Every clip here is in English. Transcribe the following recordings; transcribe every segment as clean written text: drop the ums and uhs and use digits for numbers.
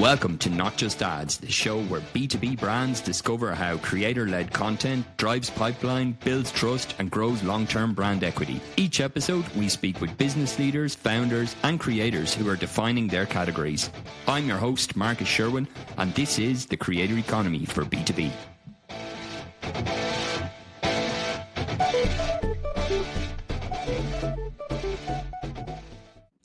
Welcome to Not Just Ads, the show where B2B brands discover how creator-led content drives pipeline, builds trust, and grows long-term brand equity. Each episode, we speak with business leaders, founders, and creators who are defining their categories. I'm your host, Marcus Sherwin, and this is the creator economy for B2B.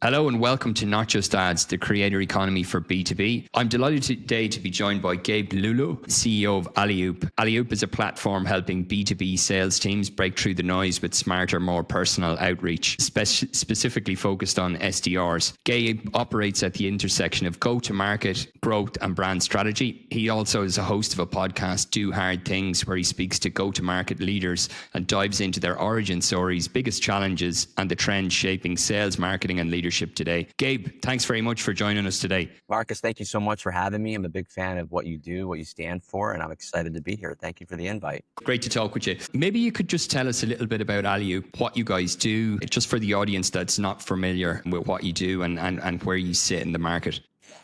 Hello and welcome to Not Just Ads, the creator economy for B2B. I'm delighted today to be joined by Gabe Lulou, CEO of Alleyoop. Alleyoop is a platform helping B2B sales teams break through the noise with smarter, more personal outreach, specifically focused on SDRs. Gabe operates at the intersection of go-to-market, growth, and brand strategy. He also is a host of a podcast, Do Hard Things, where he speaks to go-to-market leaders and dives into their origin stories, biggest challenges, and the trends shaping sales, marketing, and leadership today. Gabe, thanks very much for joining us today. Marcus, thank you so much for having me. I'm a big fan of what you do, what you stand for, and I'm excited to be here. Thank you for the invite. Great to talk with you. Maybe you could just tell us a little bit about Alleyoop, what you guys do, just for the audience that's not familiar with what you do and where you sit in the market.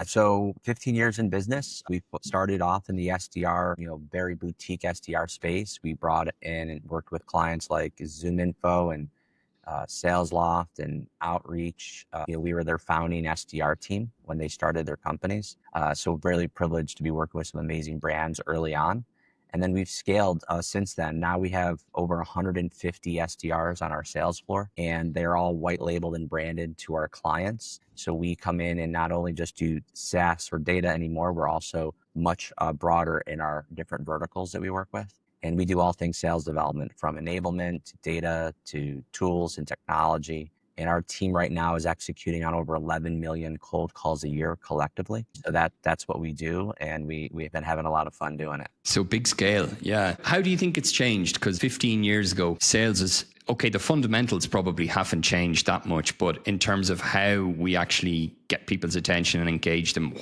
So 15 years in business. We started off in the SDR, very boutique SDR space. We brought in and worked with clients like ZoomInfo and SalesLoft and Outreach. We were their founding SDR team when they started their companies. So really privileged to be working with some amazing brands early on. And then we've scaled since then. Now we have over 150 SDRs on our sales floor, and they're all white labeled and branded to our clients. So we come in and not only just do SaaS or data anymore, we're also much broader in our different verticals that we work with. And we do all things sales development, from enablement to data to tools and technology. And our team right now is executing on over 11 million cold calls a year collectively. So that's what we do. And we've been having a lot of fun doing it. So big scale. Yeah. How do you think it's changed? Because 15 years ago, sales is, okay, the fundamentals probably haven't changed that much, but in terms of how we actually get people's attention and engage them,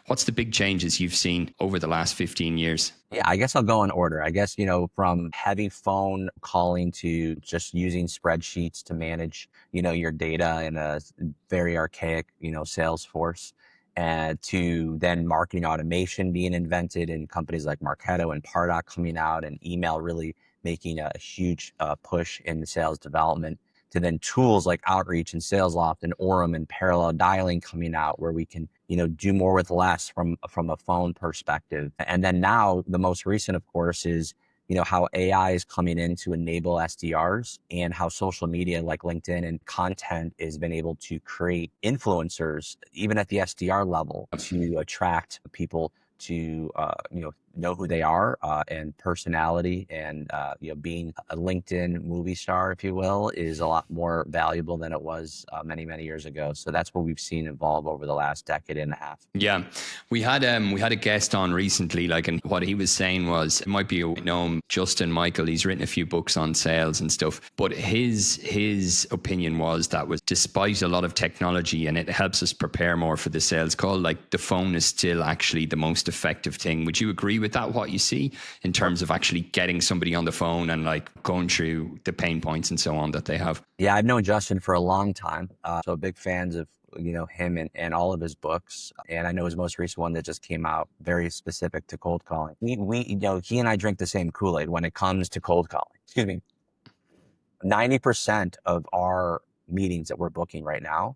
what's the big changes you've seen over the last 15 years? Yeah, I guess I'll go in order. I guess, from heavy phone calling to just using spreadsheets to manage, your data in a very archaic, Salesforce, and to then marketing automation being invented in companies like Marketo and Pardot coming out, and email really making a huge push in the sales development, to then tools like Outreach and SalesLoft and Orem and parallel dialing coming out, where we can, do more with less from a phone perspective. And then now the most recent, of course, is, how AI is coming in to enable SDRs, and how social media like LinkedIn and content has been able to create influencers, even at the SDR level, to attract people to, know who they are, and personality, and, being a LinkedIn movie star, if you will, is a lot more valuable than it was many, many years ago. So that's what we've seen evolve over the last decade and a half. Yeah. We had a guest on recently, and what he was saying was, it might be, Justin Michael, he's written a few books on sales and stuff, but his opinion was that despite a lot of technology, and it helps us prepare more for the sales call, the phone is still actually the most effective thing. Would you agree with that, what you see in terms of actually getting somebody on the phone and going through the pain points and so on that they have? Yeah, I've known Justin for a long time. So big fans of, him and all of his books. And I know his most recent one that just came out, very specific to cold calling. He and I drink the same Kool-Aid when it comes to cold calling. Excuse me. 90% of our meetings that we're booking right now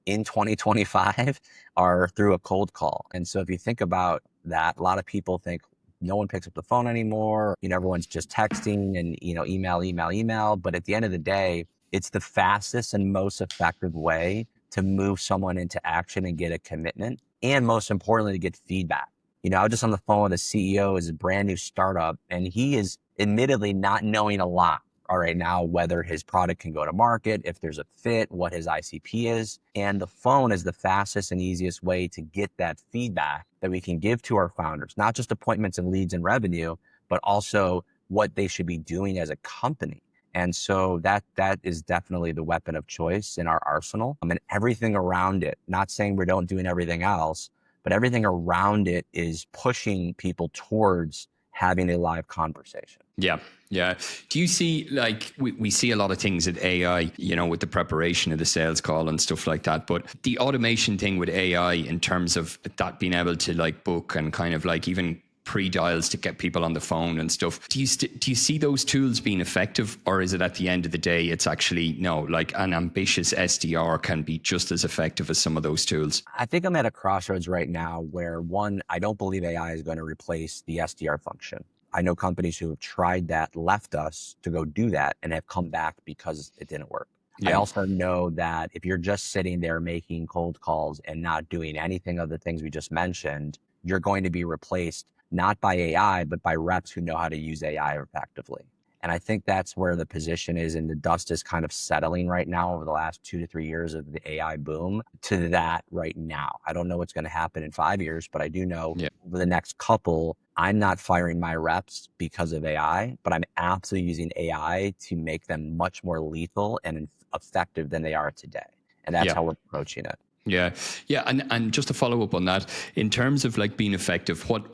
in 2025 are through a cold call. And so if you think about that, a lot of people think no one picks up the phone anymore. Everyone's just texting and, email. But at the end of the day, it's the fastest and most effective way to move someone into action and get a commitment. And most importantly, to get feedback. I was just on the phone with a CEO of a brand new startup, and he is admittedly not knowing a lot right now, whether his product can go to market, if there's a fit, what his ICP is. And the phone is the fastest and easiest way to get that feedback that we can give to our founders, not just appointments and leads and revenue, but also what they should be doing as a company. And so that is definitely the weapon of choice in our arsenal. And everything around it, not saying doing everything else, but everything around it is pushing people towards having a live conversation. Yeah. Yeah. Do you see, like, we see a lot of things at AI, with the preparation of the sales call and stuff like that. But the automation thing with AI in terms of that being able to like book and kind of like even pre-dials to get people on the phone and stuff. Do you see those tools being effective, or is it at the end of the day, it's actually no, like an ambitious SDR can be just as effective as some of those tools? I think I'm at a crossroads right now where one, I don't believe AI is going to replace the SDR function. I know companies who have tried that, left us to go do that, and have come back because it didn't work. I Yeah. also know that if you're just sitting there making cold calls and not doing anything of the things we just mentioned, you're going to be replaced not by AI, but by reps who know how to use AI effectively. And I think that's where the position is, and the dust is kind of settling right now over the last 2 to 3 years of the AI boom to that right now. I don't know what's going to happen in 5 years, but I do know over the next couple, I'm not firing my reps because of AI, but I'm absolutely using AI to make them much more lethal and effective than they are today. And that's how we're approaching it. Yeah. Yeah. And just to follow up on that, in terms of like being effective, what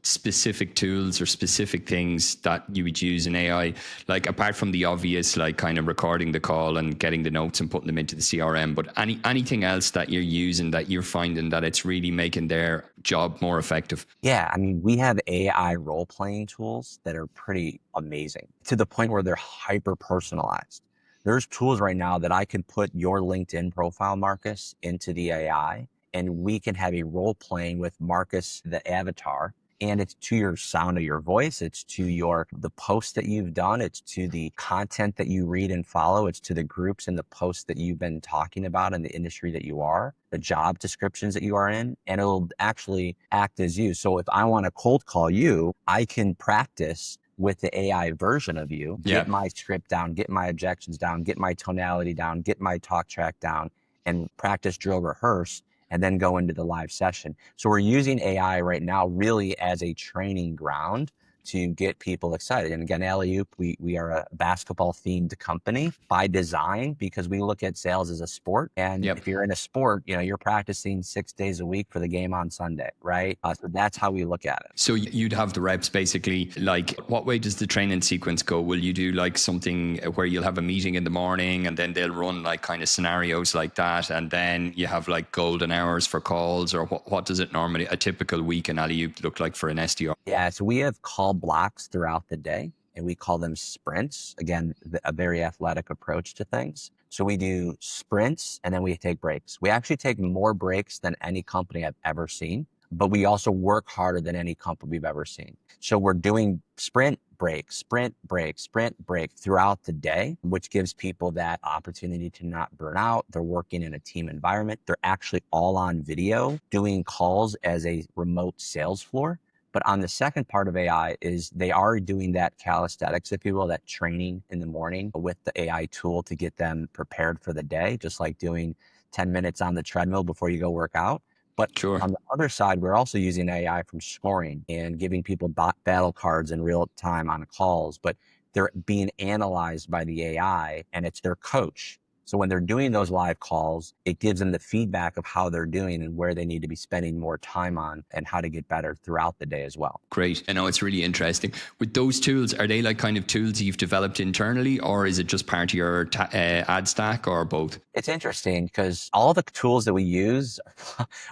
specific tools or specific things that you would use in AI, like apart from the obvious, like kind of recording the call and getting the notes and putting them into the CRM, but anything else that you're using that you're finding that it's really making their job more effective? Yeah, I mean, we have AI role-playing tools that are pretty amazing to the point where they're hyper personalized. There's tools right now that I can put your LinkedIn profile, Marcus, into the AI, and we can have a role playing with Marcus, the avatar. And it's to your sound of your voice. It's to the posts that you've done. It's to the content that you read and follow. It's to the groups and the posts that you've been talking about in the industry that you are, the job descriptions that you are in, and it'll actually act as you. So if I want to cold call you, I can practice with the AI version of you, get my script down, get my objections down, get my tonality down, get my talk track down, and practice, drill, rehearse, and then go into the live session. So we're using AI right now really as a training ground to get people excited. And again, Alleyoop, we are a basketball themed company by design because we look at sales as a sport. And if you're in a sport, you're practicing 6 days a week for the game on Sunday, right? So that's how we look at it. So you'd have the reps basically, like, what way does the training sequence go? Will you do like something where you'll have a meeting in the morning and then they'll run like kind of scenarios like that, and then you have like golden hours for calls, or what does it normally, a typical week in Alleyoop look like for an SDR? Yeah, so we have call blocks throughout the day, and we call them sprints. Again, a very athletic approach to things. So we do sprints and then we take breaks. We actually take more breaks than any company I've ever seen, but we also work harder than any company we've ever seen. So we're doing sprint break, sprint break, sprint break throughout the day, which gives people that opportunity to not burn out. They're working in a team environment. They're actually all on video doing calls as a remote sales floor. But on the second part of AI is they are doing that calisthenics, if you will, that training in the morning with the AI tool to get them prepared for the day, just like doing 10 minutes on the treadmill before you go work out. But on the other side, we're also using AI from scoring and giving people battle cards in real time on calls, but they're being analyzed by the AI and it's their coach. So when they're doing those live calls, it gives them the feedback of how they're doing and where they need to be spending more time on and how to get better throughout the day as well. Great. I know it's really interesting. With those tools, are they like kind of tools you've developed internally, or is it just part of your ad stack, or both? It's interesting because all the tools that we use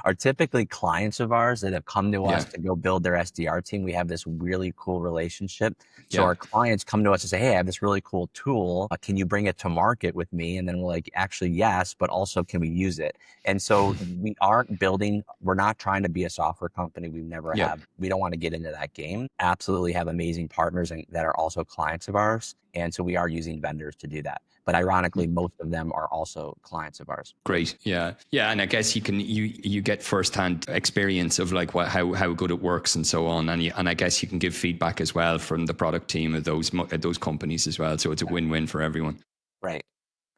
are typically clients of ours that have come to us to go build their SDR team. We have this really cool relationship. So our clients come to us and say, hey, I have this really cool tool. Can you bring it to market with me? And then we're like, actually, yes, but also can we use it? And so we aren't building, we're not trying to be a software company. We never have, we don't want to get into that game. Absolutely have amazing partners that are also clients of ours. And so we are using vendors to do that. But ironically, most of them are also clients of ours. Great. Yeah. Yeah. And I guess you get firsthand experience of like how good it works and so on. And I guess you can give feedback as well from the product team of those companies as well. So it's a win-win for everyone. Right.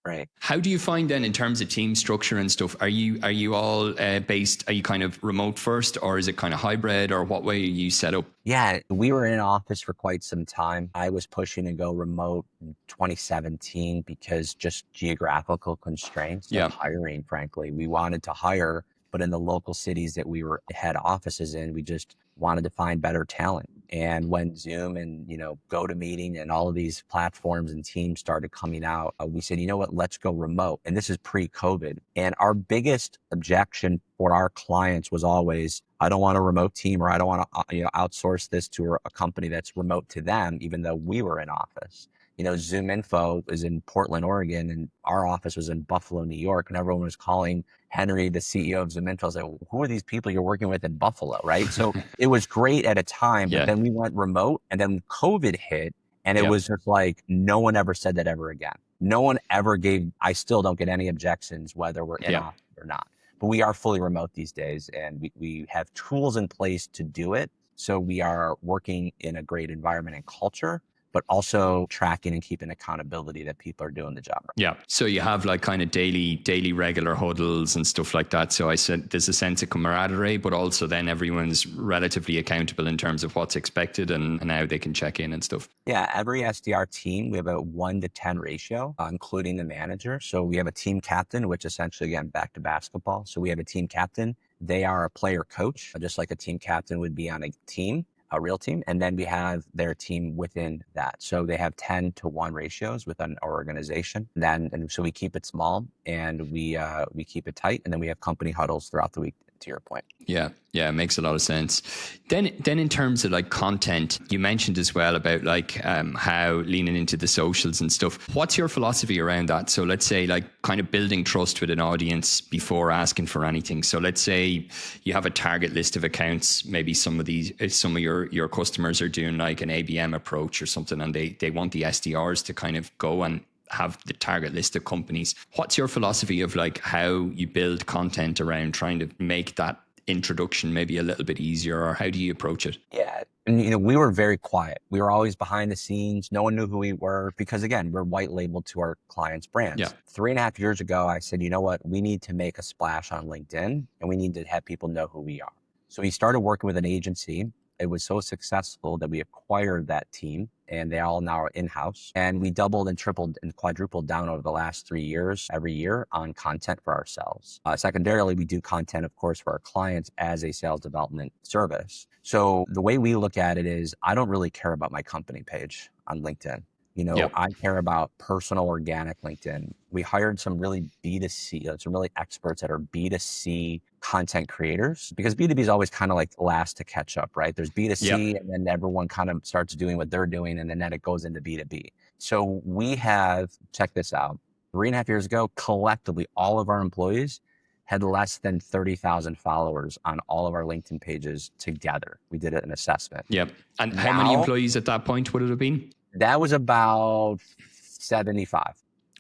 Right. How do you find then in terms of team structure and stuff? Are you all based? Are you kind of remote first, or is it kind of hybrid, or what way are you set up? Yeah, we were in an office for quite some time. I was pushing to go remote in 2017 because just geographical constraints of hiring, frankly. We wanted to hire, but in the local cities that we had offices in, we just wanted to find better talent. And when Zoom and, GoToMeeting and all of these platforms and teams started coming out, we said, you know what, let's go remote. And this is pre-COVID. And our biggest objection for our clients was always, I don't want a remote team, or I don't want to outsource this to a company that's remote to them, even though we were in office. Zoom Info is in Portland, Oregon, and our office was in Buffalo, New York, and everyone was calling Henry, the CEO of Zoom Info, like, who are these people you're working with in Buffalo, right? So it was great at a time, but then we went remote, and then COVID hit, and it was just like, no one ever said that ever again. No one ever I still don't get any objections whether we're in office or not. But we are fully remote these days, and we have tools in place to do it. So we are working in a great environment and culture, but also tracking and keeping accountability that people are doing the job right. Yeah. So you have like kind of daily regular huddles and stuff like that. So I said there's a sense of camaraderie, but also then everyone's relatively accountable in terms of what's expected and how they can check in and stuff. Yeah. Every SDR team, we have a 1-to-10 ratio, including the manager. So we have a team captain, which essentially, again, back to basketball. So we have a team captain. They are a player coach, just like a team captain would be on a team. A real team. And then we have their team within that. So they have 10-to-1 ratios within our organization. And so we keep it small, and we keep it tight. And then we have company huddles throughout the week, to your point. Yeah. It makes a lot of sense. Then in terms of like content, you mentioned as well about like how leaning into the socials and stuff. What's your philosophy around that? So let's say like kind of building trust with an audience before asking for anything. So let's say you have a target list of accounts. Maybe some of your customers are doing like an ABM approach or something, and they want the SDRs to kind of go and have the target list of companies. What's your philosophy of like how you build content around trying to make that introduction maybe a little bit easier, or how do you approach it? Yeah. And, we were very quiet. We were always behind the scenes. No one knew who we were because, again, we're white labeled to our clients' brands. Yeah. 3.5 years ago, I said, you know what? We need to make a splash on LinkedIn, and we need to have people know who we are. So we started working with an agency. It was so successful that we acquired that team, and they all now are in-house. And we doubled and tripled and quadrupled down over the last 3 years, every year, on content for ourselves. Secondarily, we do content, of course, for our clients as a sales development service. So the way we look at it is, I don't really care about my company page on LinkedIn. I care about personal organic LinkedIn. We hired some really B2C, some really experts that are B2C content creators, because B2B is always kind of like last to catch up, right? There's B2C and then everyone kind of starts doing what they're doing, and then it goes into B2B. So we have, check this out, 3.5 years ago, collectively, all of our employees had less than 30,000 followers on all of our LinkedIn pages together. We did an assessment. Yep. And how many employees at that point would it have been? That was about 75.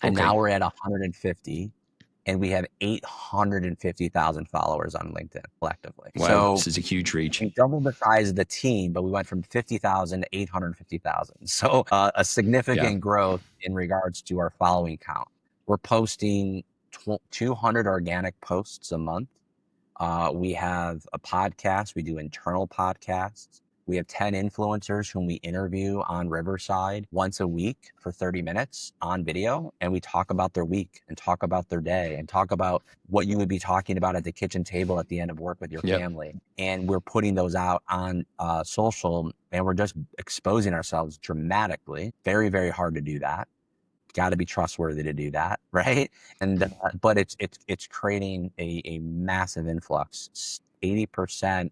And now we're at 150, and we have 850,000 followers on LinkedIn collectively. Wow, so this is a huge reach. We doubled the size of the team, but we went from 50,000 to 850,000. So a significant growth in regards to our following count. We're posting 200 organic posts a month. We have a podcast. We do internal podcasts. We have 10 influencers whom we interview on Riverside once a week for 30 minutes on video. And we talk about their week and talk about their day and talk about what you would be talking about at the kitchen table at the end of work with your family. And we're putting those out on social, and we're just exposing ourselves dramatically. Very, very hard to do that. Got to be trustworthy to do that, right? And but it's creating a massive influx. 80%.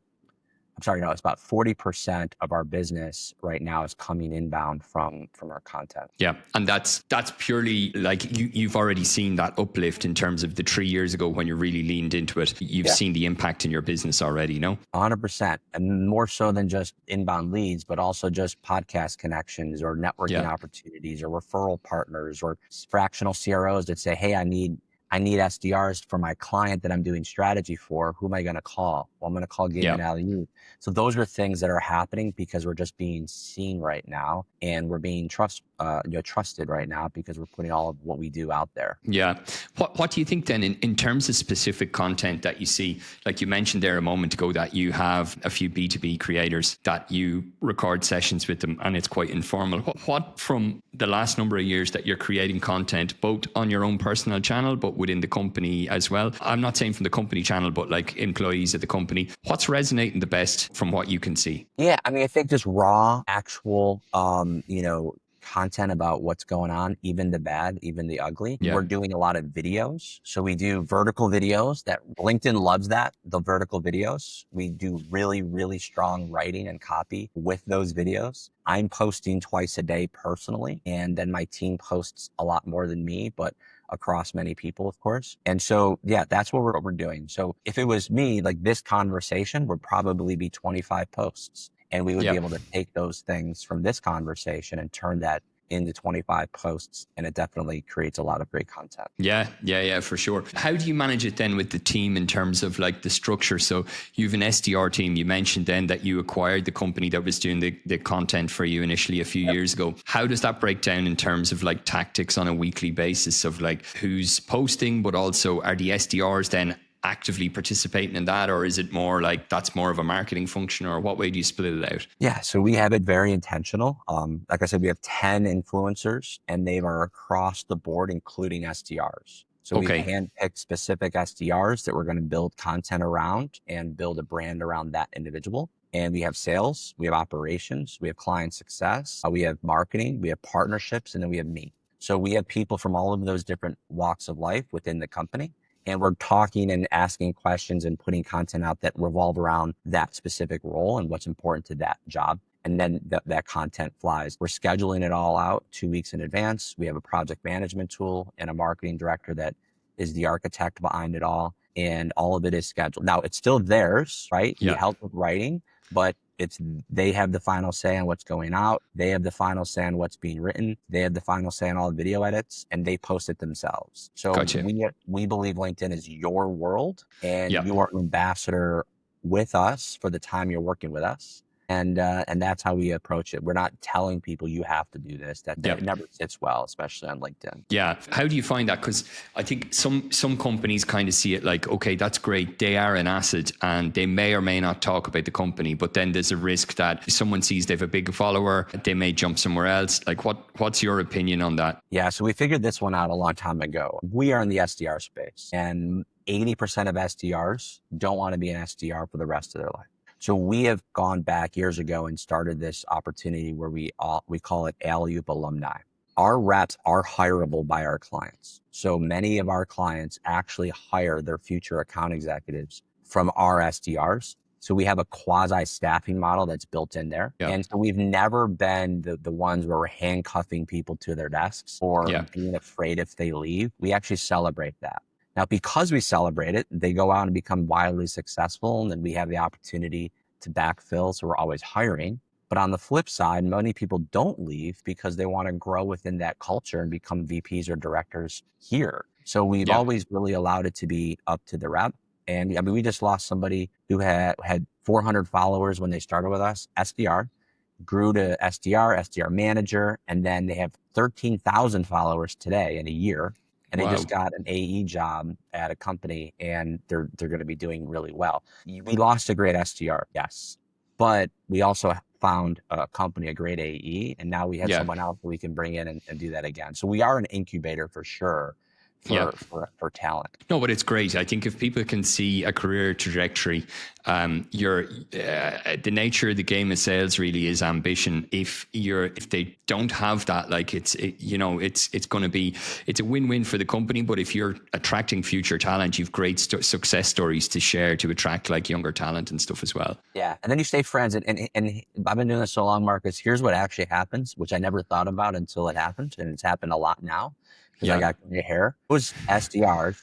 It's about 40% of our business right now is coming inbound from our content. Yeah. And that's purely like you've already seen that uplift in terms of the 3 years ago when you really leaned into it. You've seen the impact in your business already, no? 100%. And more so than just inbound leads, but also just podcast connections or networking opportunities or referral partners or fractional CROs that say, hey, I need SDRs for my client that I'm doing strategy for. Who am I going to call? Well, I'm going to call Gabe and Alleyoop. So those are things that are happening because we're just being seen right now, and we're being trusted right now because we're putting all of what we do out there. Yeah. What do you think then in terms of specific content that you see? Like you mentioned there a moment ago that you have a few B2B creators that you record sessions with them and it's quite informal. What from the last number of years that you're creating content, both on your own personal channel, but within the company as well? I'm not saying from the company channel, but like employees at the company. What's resonating the best from what you can see? Yeah, I mean, I think just raw, actual, content about what's going on, even the bad, even the ugly. Yeah. We're doing a lot of videos. So we do vertical videos that LinkedIn loves that, the vertical videos. We do really, really strong writing and copy with those videos. I'm posting twice a day personally, and then my team posts a lot more than me, but across many people, of course. And so, yeah, that's what we're doing. So if it was me, like this conversation would probably be 25 posts. And we would be able to take those things from this conversation and turn that into 25 posts. And it definitely creates a lot of great content. Yeah, for sure. How do you manage it then with the team in terms of like the structure? So you have an SDR team. You mentioned then that you acquired the company that was doing the content for you initially a few years ago. How does that break down in terms of like tactics on a weekly basis of like who's posting, but also are the SDRs then actively participating in that, or is it more like that's more of a marketing function, or what way do you split it out? Yeah, so we have it very intentional. Like I said, we have 10 influencers and they are across the board, including SDRs. So we've handpicked specific SDRs that we're going to build content around and build a brand around that individual. And we have sales, we have operations, we have client success, we have marketing, we have partnerships, and then we have me. So we have people from all of those different walks of life within the company. And we're talking and asking questions and putting content out that revolve around that specific role and what's important to that job. And then that content flies. We're scheduling it all out 2 weeks in advance. We have a project management tool and a marketing director that is the architect behind it all. And all of it is scheduled. Now it's still theirs, right? We help with writing, but they have the final say on what's going out. They have the final say on what's being written. They have the final say on all the video edits, and they post it themselves. So we believe LinkedIn is your world, and you are an ambassador with us for the time you're working with us. And that's how we approach it. We're not telling people you have to do this. That never sits well, especially on LinkedIn. Yeah. How do you find that? Because I think some companies kind of see it like, okay, that's great. They are an asset and they may or may not talk about the company, but then there's a risk that if someone sees they have a big follower, they may jump somewhere else. Like what's your opinion on that? Yeah. So we figured this one out a long time ago. We are in the SDR space, and 80% of SDRs don't want to be an SDR for the rest of their life. So we have gone back years ago and started this opportunity where we call it Alleyoop alumni. Our reps are hireable by our clients. So many of our clients actually hire their future account executives from our SDRs. So we have a quasi staffing model that's built in there. And so we've never been the ones where we're handcuffing people to their desks or being afraid if they leave. We actually celebrate that. Now, because we celebrate it, they go out and become wildly successful, and then we have the opportunity to backfill, so we're always hiring. But on the flip side, many people don't leave because they want to grow within that culture and become VPs or directors here. So we've always really allowed it to be up to the rep. And I mean, we just lost somebody who had 400 followers when they started with us, SDR, grew to SDR manager, and then they have 13,000 followers today in a year. And they just got an AE job at a company, and they're going to be doing really well. We lost a great SDR, yes, but we also found a company, a great AE, and now we have someone else we can bring in and do that again. So we are an incubator for sure for talent. No, but it's great. I think if people can see a career trajectory, the nature of the game of sales really is ambition. If they don't have that, like it's going to be, it's a win-win for the company. But if you're attracting future talent, you've great success stories to share to attract like younger talent and stuff as well. Yeah, and then you stay friends. And I've been doing this so long, Marcus. Here's what actually happens, which I never thought about until it happened, and it's happened a lot now. Because I got gray hair. It was SDRs.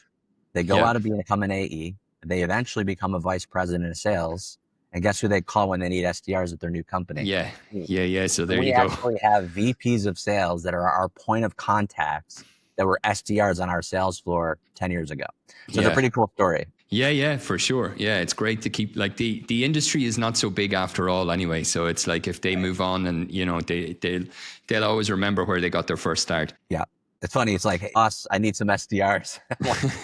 They go out to become an AE. They eventually become a vice president of sales. And guess who they call when they need SDRs at their new company? Yeah. So there you we go. We actually have VPs of sales that are our point of contacts that were SDRs on our sales floor 10 years ago. So it's a pretty cool story. Yeah, for sure. Yeah, it's great to keep like the industry is not so big after all anyway. So it's like if they move on and they'll always remember where they got their first start. Yeah. It's funny. It's like, hey, us, I need some SDRs.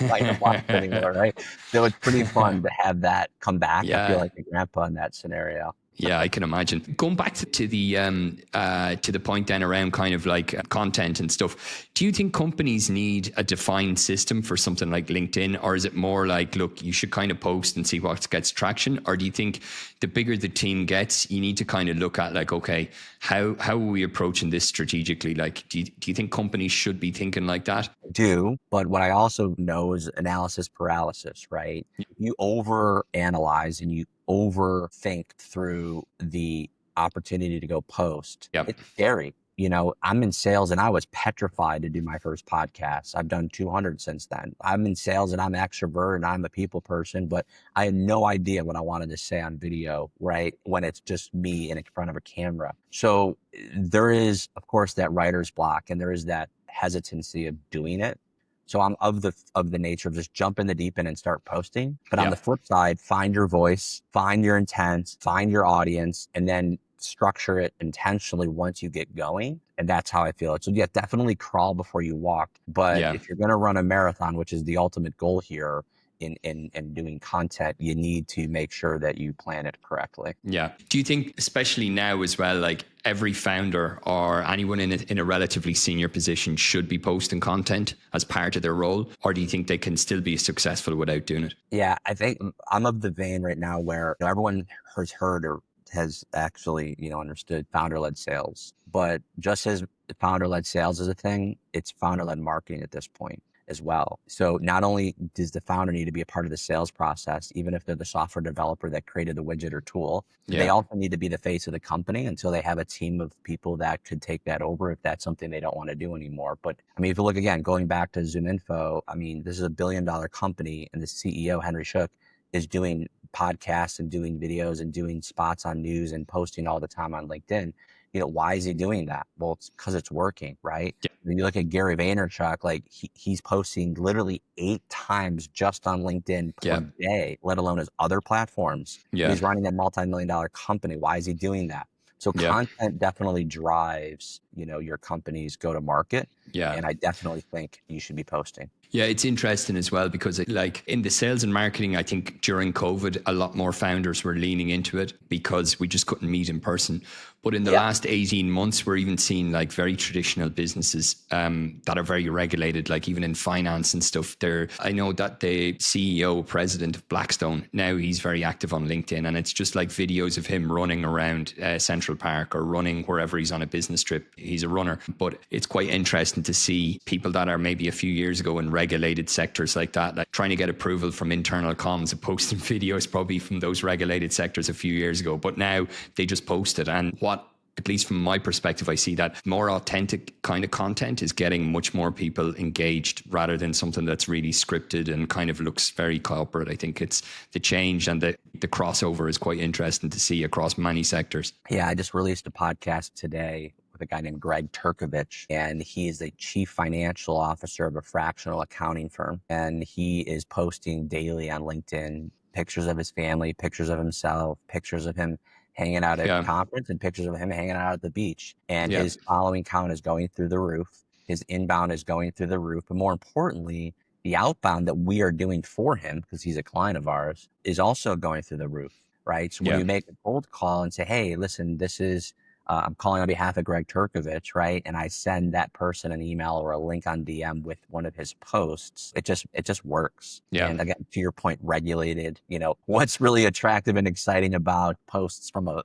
Like a boss anymore, right? So it's pretty fun to have that come back. I feel Yeah. like a grandpa in that scenario. Yeah, I can imagine. Going back to the point then around kind of like content and stuff, do you think companies need a defined system for something like LinkedIn, or is it more like, look, you should kind of post and see what gets traction, or do you think the bigger the team gets, you need to kind of look at like, okay, how are we approaching this strategically? Like, do you think companies should be thinking like that? Do, but what I also know is analysis paralysis, right? You over analyze and you overthink through the opportunity to go post. Yep. It's scary. You know, I'm in sales and I was petrified to do my first podcast. I've done 200 since then. I'm in sales and I'm extrovert and I'm a people person, but I had no idea what I wanted to say on video, right? When it's just me in front of a camera. So there is, of course, that writer's block and there is that hesitancy of doing it. So I'm of the nature of just jump in the deep end and start posting. But on the flip side, find your voice, find your intent, find your audience, and then structure it intentionally once you get going. And that's how I feel it. So yeah, definitely crawl before you walk. But Yeah. if you're going to run a marathon, which is the ultimate goal here in doing content, you need to make sure that you plan it correctly. Yeah. Do you think, especially now as well, like every founder or anyone in a relatively senior position should be posting content as part of their role? Or do you think they can still be successful without doing it? Yeah, I think I'm of the vein right now where everyone has heard or has actually, understood founder-led sales. But just as founder-led sales is a thing, it's founder-led marketing at this point as well. So not only does the founder need to be a part of the sales process, even if they're the software developer that created the widget or tool, they also need to be the face of the company until they have a team of people that could take that over if that's something they don't want to do anymore. But I mean, if you look again, going back to ZoomInfo, I mean, this is a $1 billion company and the CEO, Henry Shook, is doing podcasts and doing videos and doing spots on news and posting all the time on LinkedIn. Why is he doing that? Well, it's because it's working, right? Yeah. When you look at Gary Vaynerchuk, like he's posting literally 8 times just on LinkedIn per day, let alone his other platforms. Yeah. He's running a multi-million-dollar company. Why is he doing that? So content definitely drives, your company's go to market. Yeah. And I definitely think you should be posting. Yeah, it's interesting as well because like in the sales and marketing, I think during COVID, a lot more founders were leaning into it because we just couldn't meet in person. But in the last 18 months, we're even seeing like very traditional businesses that are very regulated, like even in finance and stuff. I know that the CEO, president of Blackstone, now he's very active on LinkedIn, and it's just like videos of him running around Central Park or running wherever he's on a business trip. He's a runner, but it's quite interesting to see people that are maybe a few years ago in regulated sectors like that, like trying to get approval from internal comms and posting videos probably from those regulated sectors a few years ago. But now they just post it. And what, at least from my perspective, I see that more authentic kind of content is getting much more people engaged rather than something that's really scripted and kind of looks very corporate. I think it's the change and the crossover is quite interesting to see across many sectors. Yeah, I just released a podcast today with a guy named Greg Turkovich, and he is the chief financial officer of a fractional accounting firm. And he is posting daily on LinkedIn pictures of his family, pictures of himself, pictures of him hanging out at a conference and pictures of him hanging out at the beach. And his following count is going through the roof. His inbound is going through the roof. But more importantly, the outbound that we are doing for him, because he's a client of ours, is also going through the roof, right? So when you make a cold call and say, hey, listen, this is, I'm calling on behalf of Greg Turkovich, right? And I send that person an email or a link on DM with one of his posts. It just works. Yeah. And again, to your point, regulated, what's really attractive and exciting about posts from a,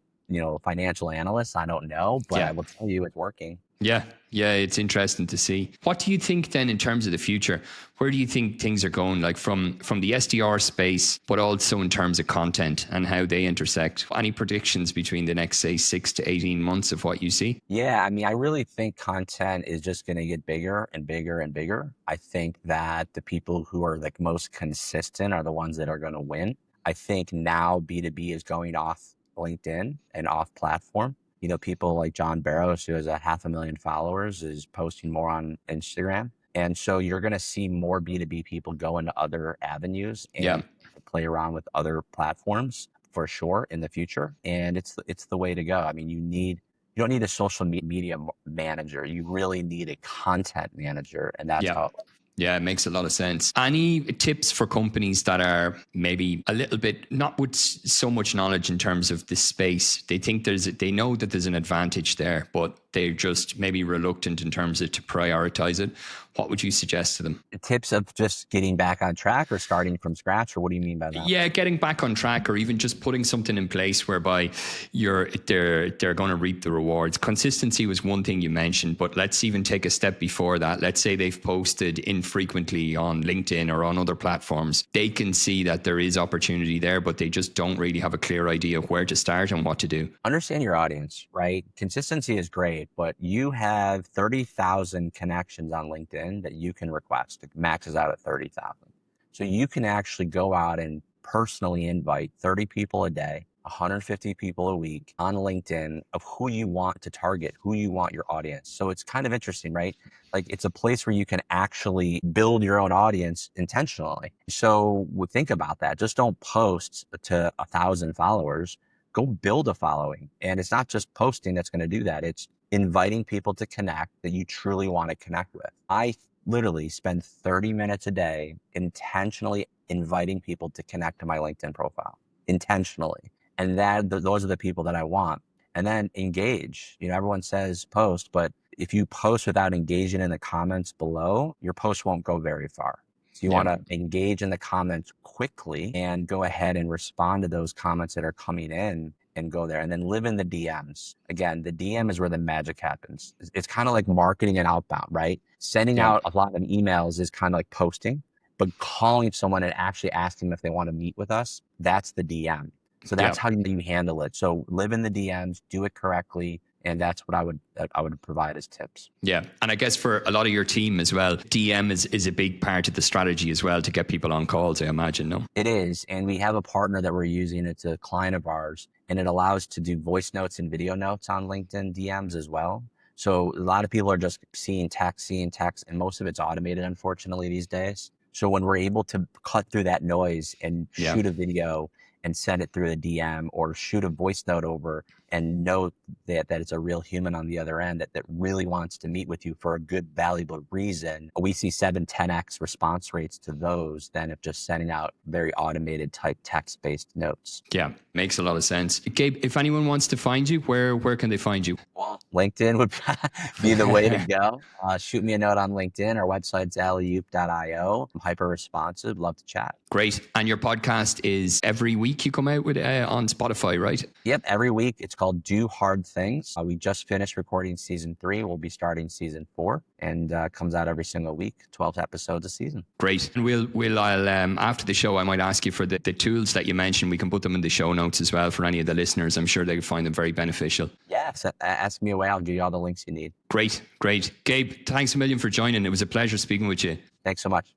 financial analyst, I don't know, but I will tell you it's working. Yeah, it's interesting to see. What do you think then in terms of the future? Where do you think things are going, like from the SDR space, but also in terms of content and how they intersect? Any predictions between the next, say, 6 to 18 months of what you see? Yeah, I mean, I really think content is just going to get bigger and bigger and bigger. I think that the people who are like most consistent are the ones that are going to win. I think now B2B is going off LinkedIn and off platform. People like John Barrows, who has 500,000 followers, is posting more on Instagram. And so you're going to see more B2B people go into other avenues. And play around with other platforms for sure in the future. And it's the way to go. I mean, you don't need a social media manager. You really need a content manager. And that's Yeah. how Yeah, it makes a lot of sense. Any tips for companies that are maybe a little bit not with so much knowledge in terms of this space? They know that there's an advantage there, but they're just maybe reluctant in terms of to prioritize it. What would you suggest to them? tips of just getting back on track or starting from scratch, or what do you mean by that? Yeah, getting back on track, or even just putting something in place whereby they're going to reap the rewards. Consistency was one thing you mentioned, but let's even take a step before that. Let's say they've posted infrequently on LinkedIn or on other platforms. They can see that there is opportunity there, but they just don't really have a clear idea of where to start and what to do. Understand your audience, right? Consistency is great, but you have 30,000 connections on LinkedIn that you can request. It maxes out at 30,000. So you can actually go out and personally invite 30 people a day, 150 people a week on LinkedIn of who you want to target, who you want your audience. So it's kind of interesting, right? Like it's a place where you can actually build your own audience intentionally. So think about that. Just don't post to 1,000 followers. Go build a following. And it's not just posting that's going to do that. It's inviting people to connect that you truly want to connect with. I literally spend 30 minutes a day intentionally inviting people to connect to my LinkedIn profile intentionally. And those are the people that I want. And then engage. Everyone says post, but if you post without engaging in the comments below, your post won't go very far. So you want to engage in the comments quickly and go ahead and respond to those comments that are coming in and go there, and then live in the DMs. Again, the DM is where the magic happens. It's kind of like marketing and outbound, right? Sending out a lot of emails is kind of like posting, but calling someone and actually asking them if they want to meet with us, that's the DM. So that's how you handle it. So live in the DMs, do it correctly. And that's what I would provide as tips. Yeah. And I guess for a lot of your team as well, DM is a big part of the strategy as well to get people on calls, I imagine, no? It is. And we have a partner that we're using. It's a client of ours, and it allows to do voice notes and video notes on LinkedIn DMs as well. So a lot of people are just seeing text, and most of it's automated, unfortunately, these days. So when we're able to cut through that noise and shoot a video and send it through the DM, or shoot a voice note over and know that it's a real human on the other end that really wants to meet with you for a good, valuable reason, we see 7-10x response rates to those than if just sending out very automated type text-based notes. Yeah, makes a lot of sense. Gabe, if anyone wants to find you, where can they find you? Well, LinkedIn would be the way to go. Shoot me a note on LinkedIn. Our website's Alleyoop.io. I'm hyper responsive. Love to chat. Great. And your podcast is every week you come out with on Spotify, right? Yep, every week. It's called Do Hard Things. We just finished recording season 3. We'll be starting season 4, and comes out every single week, 12 episodes a season. Great. And I'll after the show, I might ask you for the tools that you mentioned. We can put them in the show notes as well for any of the listeners. I'm sure they find them very beneficial. Yes, ask me away. I'll give you all the links you need. Great. Gabe, thanks a million for joining. It was a pleasure speaking with you. Thanks so much.